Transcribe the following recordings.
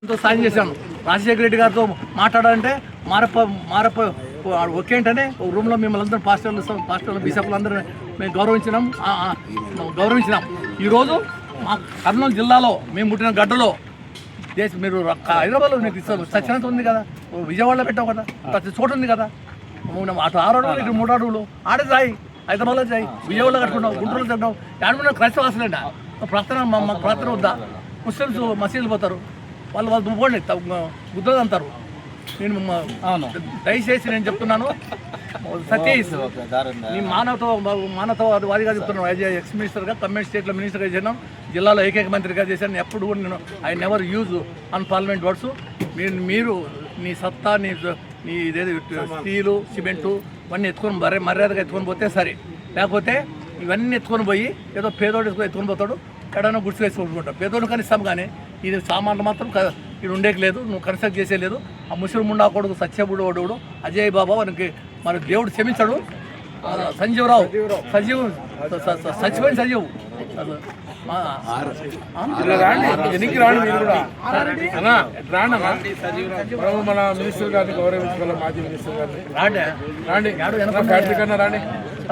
సాయం చేశాను. రాజశేఖర రెడ్డి గారితో మాట్లాడాలంటే మారప్ప ఒకేంటనే రూమ్లో మిమ్మల్ని అందరూ పాస్టర్లు బిషప్లు అందరూ మేము గౌరవించినాం. ఈరోజు మా కర్నూలు జిల్లాలో మేము పుట్టిన గడ్డలో మీరు హైదరాబాద్లో మీకు సత్యనంత ఉంది కదా, విజయవాడలో పెట్టావు కదా, ప్రతి చోట ఉంది కదా. అటు 6 అడుగులు ఇటు 3 అడుగులు ఆడే రాయి, హైదరాబాద్లో రాయి, విజయవాడలో కట్టుకున్నావు, గుంటూరులో తింటావు. ఏడమన్నా క్రైస్తవాసులేండి ప్రార్థన వద్దా? ముస్లిమ్స్ మసీదులు పోతారు, వాళ్ళు పోండి గుద్దలు అంటారు. నేను దయచేసి నేను చెప్తున్నాను, సతీష్ నీ మానవతావాదిగా చెప్తున్నాను. ఎక్స్ మినిస్టర్గా కమ్యూనిస్ట్ స్టేట్లో మినిస్టర్గా చేశాను, జిల్లాలో ఏకైక మంత్రిగా చేశాను. ఎప్పుడు కూడా నేను I never use an parliament words. మీరు నీ సత్తా నీ ఇదేది స్టీలు సిమెంటు ఇవన్నీ ఎత్తుకొని మర్యాదగా ఎత్తుకొని పోతే సరే, లేకపోతే ఇవన్నీ ఎత్తుకొని పోయి ఏదో పేదోడు ఎత్తుకొని పోతాడు, ఎక్కడైనా గుర్తు వేసుకుంటాడు. పేదోడు కనిస్తాం కానీ ఇది సామాన్లు మాత్రం ఇది ఉండేకి లేదు, నువ్వు కన్స్ట్రక్ట్ చేసే లేదు. ఆ ముస్లిం ముండా కొడుకు సత్యబుడు వాడు అజయ్ బాబా వానికి మన దేవుడు క్షమించాడు. సంజీవరావు సచివైన సంజీవ్ మన మినిస్టర్ గారిని గౌరవించుకోవాలి, మాజీ మినిస్టర్ గారిని రాండి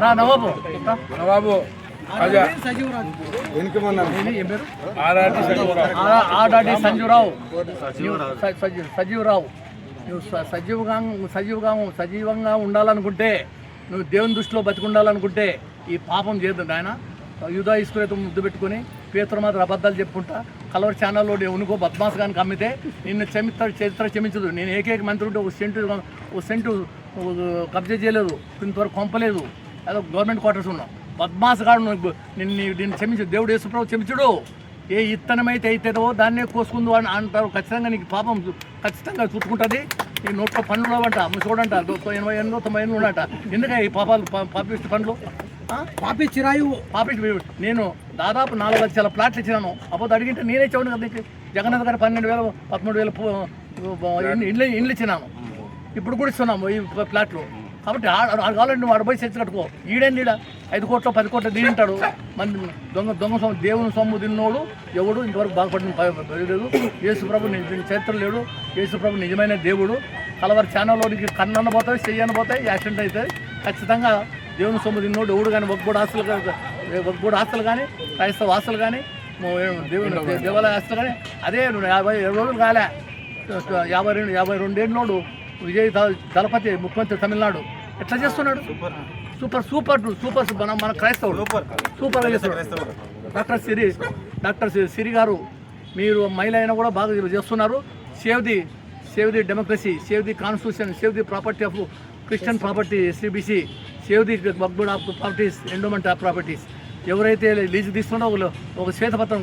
రా నవాబు ఆడాడి సజీవరావు నువ్వు సజీవంగా ఉండాలనుకుంటే, నువ్వు దేవుని దృష్టిలో బతికుండాలనుకుంటే ఈ పాపం చేయద్దు. ఆయన యూదా ఇస్కులతో ముద్దు పెట్టుకుని పేతురు మాత్రం అబద్ధాలు చెప్పుకుంటా కలవర్ ఛానల్లో ఉనుకో బద్మాస్ కానీ కమ్మితే నిన్ను చరిత్ర క్షమించదు. నేను ఏకైక మంత్రి ఉంటే ఒక సెంటు కబ్జా చేయలేదు, ఇంతవరకు పంపలేదు, ఏదో గవర్నమెంట్ క్వార్టర్స్ ఉన్నాం. బద్మాస్ కాడు నిన్ను క్షమించు, దేవుడు యేసుప్రభు క్షమించుడు. ఏ ఇత్తనమైతే అయితేదో దాన్నే కోసుకుందు అని అంటారు. ఖచ్చితంగా నీకు పాపం ఖచ్చితంగా చుట్టుకుంటుంది. నీ నోట్లో పండ్లు అంట, ముసోడంట, 88-90 ఉన్నట. ఎందుకంటే ఈ పాపాలు పాపిస్ట్ పండ్లు పాపిస్ట్. నేను దాదాపు 4 లక్షల ప్లాట్లు ఇచ్చినాను. అప్పుడు అడిగింటే నేనే చెవును కదా నీకు. జగన్నాథ్ గారు 12,000 13,000 ఇండ్లు ఇచ్చినాను. ఇప్పుడు కూడా ఇస్తున్నాము ఈ ప్లాట్లు. కాబట్టి కావాలంటే నువ్వు పోయి చర్చ కట్టుకో. ఈడేంది 5 కోట్లు 10 కోట్లు తింటాడు. మన దొంగ సొమ్ము దేవుని సొమ్ము తిన్నోడు ఎవడు ఇంతవరకు బాగుపడిన లేదు. యేసుప్రభు చరిత్ర లేడు. యేసుప్రభు నిజమైన దేవుడు. కలవరి ఛానల్లోనికి కన్నన్న పోతాయి, చెయ్యన్న పోతాయి, యాక్సిడెంట్ అవుతాయి. ఖచ్చితంగా దేవుని సొమ్ము తిన్నోడు ఎవడు కానీ ఒక్కడు ఆస్తులు కానీ క్రైస్తవ ఆస్తులు కానీ దేవుని దేవాలయ ఆస్తులు కానీ అదే 50 రోజులు కాలే 52 ఏళ్ళోడు విజయ్ దళపతి ముఖ్యమంత్రి తమిళనాడు ఎట్లా చేస్తున్నాడు? సూపర్ మన క్రైస్తవుడు సూపర్గా చేస్తున్నాడు. డాక్టర్ సిరి గారు, మీరు మహిళ అయినా కూడా బాగా చేస్తున్నారు. Save the democracy, save the constitution, save the property of Christian property, SC BC, save the Waqf of properties, endowment of properties. ఎవరైతే లీజు తీసుకున్నారో ఒక శ్వేతపత్రం,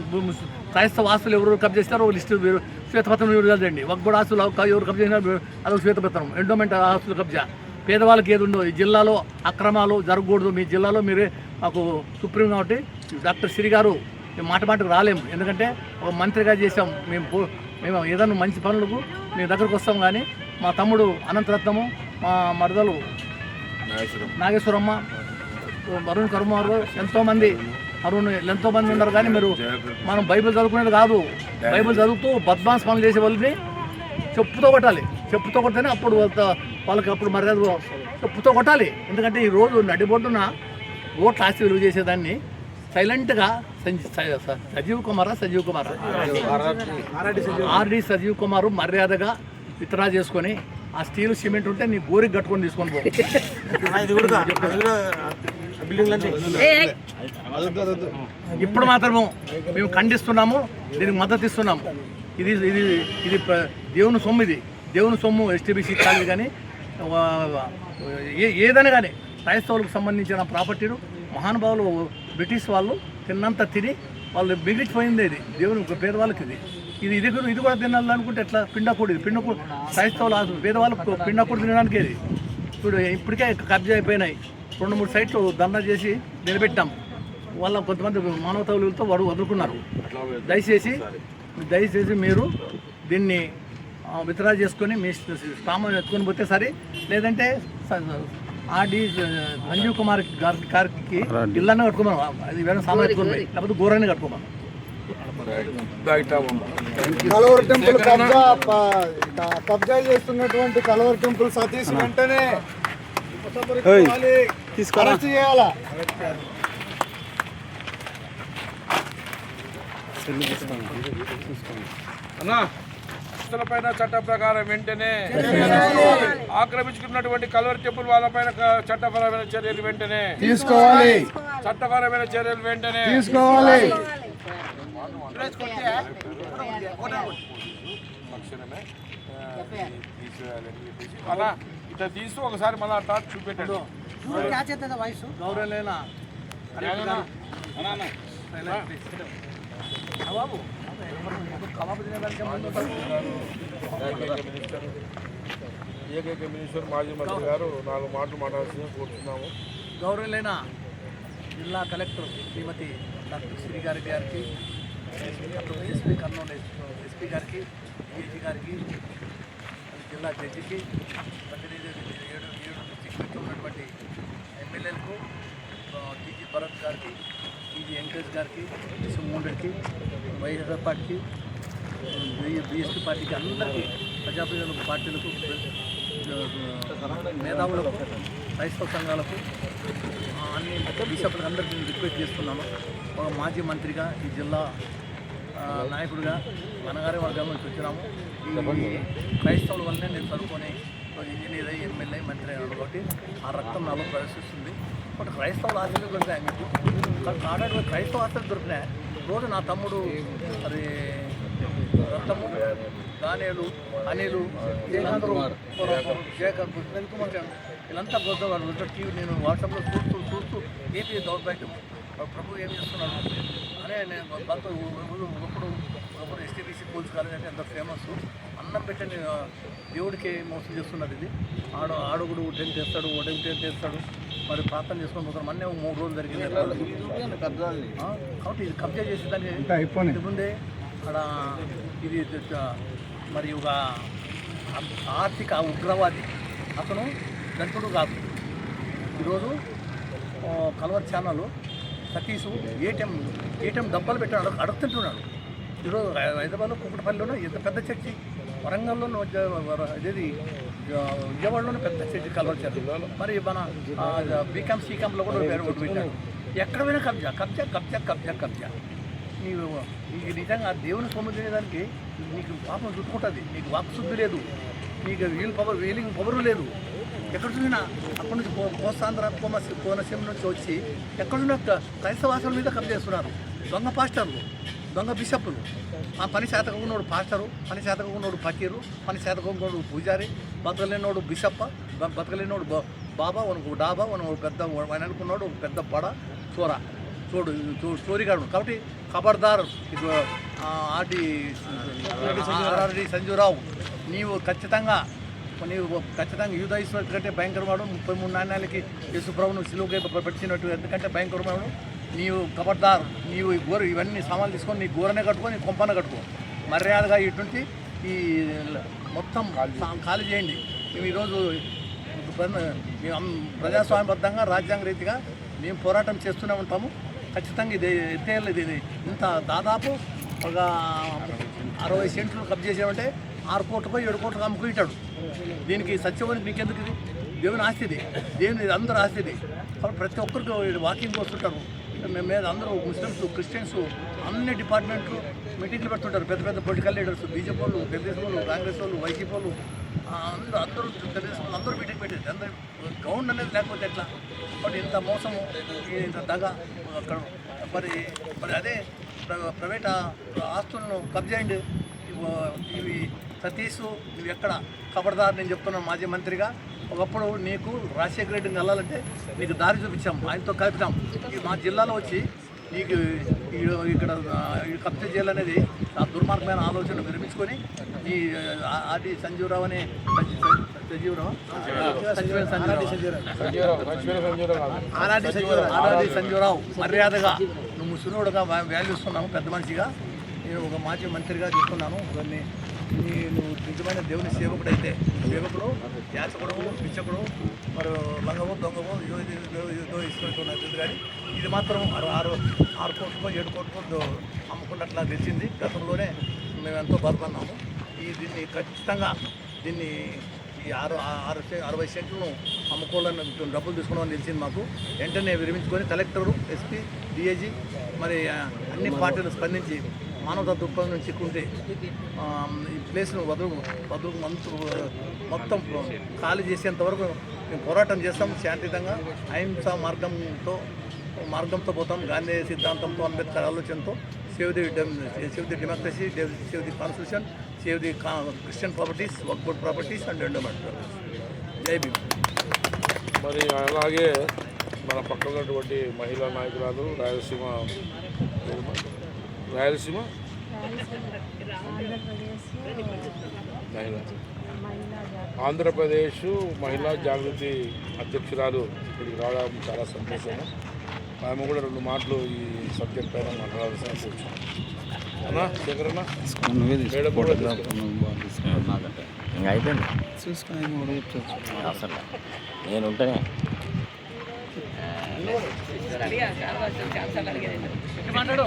క్రైస్తవ ఆస్తులు ఎవరు కబ్జా చేస్తారో ఒక లిస్టు శ్వేతపత్రం విడుదలండి. వక్ఫ్ ఆస్తులు ఎవరు కబ్జా చేసినారో అదొక శ్వేతపత్రం. ఎండోమెంట్ ఆస్తులు కబ్జా. పేదవాళ్ళకి ఏది ఉండవు. ఈ జిల్లాలో అక్రమాలు జరగకూడదు. మీ జిల్లాలో మీరే మాకు సుప్రీం కాబట్టి డాక్టర్ సిరి గారు మేము మాటకు రాలేము. ఎందుకంటే ఒక మంత్రిగా చేసాం. మేము ఏదైనా మంచి పనులకు మీ దగ్గరకు వస్తాం. కానీ మా తమ్ముడు అనంతరత్నము, మా మరదలు నాగేశ్వరమ్మ, అరుణ్ కర్మార్ ఎంతోమంది ఉన్నారు. కానీ మీరు మనం బైబిల్ చదువుకునేది కాదు. బైబిల్ చదువుతూ బద్మాస్ పనులు చేసే వాళ్ళని చెప్పుతో కొట్టాలి. చెప్పుతో కొడితేనే అప్పుడు వాళ్ళకి అప్పుడు మర్యాద చెప్పుతో కొట్టాలి. ఎందుకంటే ఈరోజు నడిబొడ్డున ఓట్లు ఆస్తి విలువ చేసేదాన్ని సైలెంట్గా సంజీవ్ కుమార్ ఆర్డి సంజీవ్ కుమార్ మర్యాదగా విత్డ్రా చేసుకొని ఆ స్టీల్ సిమెంట్ ఉంటే నీ గోరికి కట్టుకొని తీసుకొని పో. ఇప్పుడు మాత్రము మేము ఖండిస్తున్నాము, దీనికి మద్దతు ఇస్తున్నాము. ఇది దేవుని సొమ్ము. దేవుని సొమ్ము. ఎస్టీబీసీ కాలేజ్ కానీ ఏదైనా కానీ క్రైస్తవులకు సంబంధించిన ప్రాపర్టీలు మహానుభావులు బ్రిటిష్ వాళ్ళు తిన్నంత తిని వాళ్ళు మిగిలిపోయింది. ఇది దేవుని పేదవాళ్ళకి ఇది కూడా తినాలనుకుంటే ఎట్లా? పిండకూడు క్రైస్తవులు పేదవాళ్ళకు పిండకూడు తినడానికి ఇది. ఇప్పుడు ఇప్పటికే కబ్జా అయిపోయినాయి. 2-3 సైట్లు దందా చేసి నిలబెట్టాం. వాళ్ళ కొంతమంది మానవతావులతో వదులుకున్నారు. దయచేసి మీరు దీన్ని విత్డ్రా చేసుకొని మీ సామాన్ ఎత్తుకొని పోతే సరే. లేదంటే ఆర్డి సంజీవ్ కుమార్ గారికి ఇళ్ళన్నా కట్టుకోమను. అది వేరే సామాన్ ఎత్తుకొని పోయి, లేకపోతే గోరాన్ని కట్టుకోమను. కలవర టెంపుల్ కబ్జా చేస్తున్నటువంటి కలవర టెంపుల్ సతీష్ వెంటనే అరెస్ట్ చేయాలా? పైన చట్ట ప్రకారం వెంటనే ఆక్రమించుకున్నటువంటి కల్వర్ టెంపుల్ వాళ్ళపైన చట్టపరమైన చర్యలు వెంటనే తీసుకోవాలి. చట్టపరమైన చర్యలు వెంటనే తీసుకోవాలి. తక్షణమే అలా ఇట్లా తీస్తూ ఒకసారి మళ్ళీ అట్లా చూపెట్టాడు. గౌరవలేనా బాబు కబాబు తినేదానికి ఏకైక మినిస్టర్ మాజీ మంత్రి గారు 4 మాటలు మాట్లాడాల్సింది కోరుతున్నాము. గౌరవలేనా జిల్లా కలెక్టర్ శ్రీమతి డాక్టర్ శ్రీగారెడ్డి గారికి, ఎస్పీ కర్నూలు ఎస్పీ గారికి, డిఐజీ గారికి, జిల్లా జడ్జికి, ప్రతినిధి 7 డిస్ట్రిక్ట్ ఉన్నటువంటి ఎమ్మెల్యేలకు, టీజీ భరత్ గారికి, టీజీ వెంకటేష్ గారికి, మోహన్రెడ్డికి, వైఎస్ఆర్ పార్టీకి, బీఎస్పీ పార్టీకి, అందరికీ ప్రజాప్రతినిధులకు, పార్టీలకు, మేధావులకు, క్రైస్తవ సంఘాలకు, అన్ని బిషప్లకు అందరికీ నేను రిక్వెస్ట్ చేస్తున్నాను. ఒక మాజీ మంత్రిగా, ఈ జిల్లా నాయకుడిగా వనగారి వర్గం నుంచి వచ్చినాము. ఈ క్రైస్తవుల వల్లనే నేను చదువుకొని ఇంజనీర్ అయ్యి ఎమ్మెల్యే మంత్రి అయినాను. కాబట్టి ఆ రక్తం నాలో ప్రదర్శిస్తుంది. బట్ క్రైస్తవుల ఆశలు దొరికినాయి మీకు, ఆడాడు క్రైస్తవ ఆశలు దొరికినాయి. రోజు నా తమ్ముడు అది రక్తము, దానేలు, అనిలు, జయకర్, కుమార్ వీళ్ళంతా గొప్పవాళ్ళు. టీవీ నేను వాట్సాప్లో చూస్తూ ఏపీ దౌర్భాగ్యం ప్రభు ఏం చేస్తున్నాడు అనే నేను ఒకప్పుడు ఎస్టీబీసీ పోలీస్ కాలేజ్ అంటే ఎంత ఫేమస్. అన్నం పెట్టని దేవుడికి మోసం చేస్తున్నది ఇది. ఆడుగుడు టెంట్ వేస్తాడు, ఒడెం టెంట్ వేస్తాడు, మరి ప్రార్థన చేసుకొని పోతారు. మొన్నే 3 రోజులు జరిగింది. కాబట్టి ఇది కబ్జా చేసేదానికి ముందే అక్కడ ఇది మరి ఒక ఆర్థిక ఉగ్రవాది అతను గంటుడు కాదు. ఈరోజు కల్వర్ ఛానల్ సతీష్ ఏటీఎం డబ్బాలు పెట్టాడు, అడుగుతుంటున్నాడు. ఈరోజు హైదరాబాద్లో కుక్కటపల్లిలోనూ ఎంత పెద్ద చర్చి, వరంగల్లోనూ ఇదేది విజయవాడలోనే పెద్ద చర్చి కల్వర్ ఛానల్. మరి మన బీకామ్ సీకామ్లో కూడా ఒకటి పెట్టాడు. ఎక్కడ పోయినా కబ్జా కబ్జా కబ్జా కబ్జా కబ్జా. నీకు నిజంగా దేవుని సొమ్ము తినేదానికి నీకు పాపం చుట్టుకుంటుంది. నీకు వాక్శుద్ధి లేదు, నీకు వీలింగ్ పవరు లేదు. ఎక్కడ చూసినా అక్కడి నుంచి కోస్తాంధ్ర కోనసీమ నుంచి వచ్చి ఎక్కడ చూసినా క్రైస్తవాసుల మీద కబ్జా చేస్తున్నారు. దొంగ పాస్టర్లు, దొంగ బిషప్పులు, ఆ పని శాతకున్నోడు పాస్టరు, పని శాతకున్నోడు ఫకీరు, పని శాతకున్నోడు పూజారి, బతకలేనోడు బిషప్ప, బతకలేనోడు బాబా, మనకు డాబా, మనం పెద్ద అనుకున్నాడు ఒక పెద్ద బడ చోరీగాడు. కాబట్టి ఖబర్దార్ ఆర్డి సంజీవరావు, నీవు ఖచ్చితంగా యూదయిస్తున్నట్టు కంటే భయంకరవాడు. 33 నాణ్యాలకి యేసుప్రభును సిలువకి పెట్టినట్టు ఎందుకంటే భయంకరవాడు. నీవు ఖబర్దార్, నీవు ఇవన్నీ సామాన్లు తీసుకొని నీ గోరనే కట్టుకో, నీ కొంపన కట్టుకో. మర్యాదగా ఇటువంటి ఈ మొత్తం ఖాళీ చేయండి. మేము ఈరోజు ప్రజాస్వామ్యబద్ధంగా రాజ్యాంగ రీతిగా మేము పోరాటం చేస్తూనే ఉంటాము. ఖచ్చితంగా ఇది ఎత్తేయాలి. ఇది ఇంత దాదాపు ఒక 60 సెంట్లు కబ్జా చేసామంటే 6 కోట్లకో 7 కోట్లకు అమ్ముకుంటాడు. దీనికి సత్యవానికి మీకెందుకు? ఇది దేవుని ఆస్తిది, దేవుని అందరూ ఆస్తిది. కాబట్టి ప్రతి ఒక్కరికి వాకింగ్ వస్తుంటారు. మేము మీద అందరూ ముస్లిమ్స్, క్రిస్టియన్స్, అన్ని డిపార్ట్మెంట్లు మీటింగ్లు పెడుతుంటారు. పెద్ద పెద్ద పొలిటికల్ లీడర్స్, బీజేపీ వాళ్ళు, తెలుగుదేశం వాళ్ళు, కాంగ్రెస్ వాళ్ళు, వైసీపీ వాళ్ళు, అందరూ తెలుగుదేశం వాళ్ళు అందరూ మీటింగ్ పెట్టేది. అందరూ గ్రౌండ్ అనేది లేకపోతే ఎట్లా? కాబట్టి ఇంత మోసము, ఇంత దగ అక్కడ మరి అదే ప్రైవేట్ ఆస్తులను కబ్జా అయింది. ఇవి సతీష్, నువ్వు ఎక్కడ ఖబర్దార్. నేను చెప్తున్నాను మాజీ మంత్రిగా, ఒకప్పుడు నీకు రాజశేఖర రెడ్డిని వెళ్ళాలంటే నీకు దారి చూపించాం, ఆయనతో కలుపుతాం. మా జిల్లాలో వచ్చి నీకు ఇక్కడ కబ్జా చేయాలనేది ఆ దుర్మార్గమైన ఆలోచన విరమించుకొని ఈ ఆర్డి సంజీవరావు అనే సంజీవరావు మర్యాదగా నువ్వు ముసునోడుగా వాల్యూ ఇస్తున్నాము. పెద్ద మనిషిగా నేను ఒక మాజీ మంత్రిగా చెప్తున్నాను. దాన్ని నువ్వు నిజమైన దేవుని సేవకుడు అయితే సేవకుడు యాచకుడు పిచ్చకుడు మరి లంగము దొంగము ఇదో ఇస్తున్నట్టు నాకు తెలియదు. కానీ ఇది మాత్రం 6 కోట్లకో 7 కోట్లకో అమ్ముకున్నట్లా తెలిసింది. గతంలోనే మేము ఎంతో బాధపడినాము. దీన్ని ఖచ్చితంగా దీన్ని ఈ 60 సెంట్లను అమ్ముకోవాలని డబ్బులు తీసుకోవడం తెలిసింది మాకు. వెంటనే విరమించుకొని కలెక్టరు, ఎస్పీ, డిఐజీ మరి అన్ని పార్టీలు స్పందించి మానవతా దృక్పథం నుంచి చిక్కుంటే ఈ ప్లేస్ను మొత్తం ఖాళీ చేసేంత వరకు మేము పోరాటం చేస్తాం. శాంతియుతంగా అహింసా మార్గంతో పోతాం. గాంధీ సిద్ధాంతంతో, అంబేద్కర్ ఆలోచనతో save the democracy, save the constitution, save the Christian properties, waqf board properties and endowment. జై భీమ్. మరి అలాగే మన పక్కన ఉన్నటువంటి మహిళా నాయకురాలు రాయలసీమ ఆంధ్రప్రదేశ్ మహిళా జాగృతి అధ్యక్షురాలు ఇక్కడికి రావడం చాలా సంతోషము. ఆమె కూడా 2 మాటలు ఈ సబ్జెక్ట్ పైన మాట్లాడాల్సిన కూర్చున్నాం. అన్నా శేఖరన్నా మేడం కూడా ఇంకా అయిపోయింది అసలు నేను ఉంటేనే మాట్లాడు.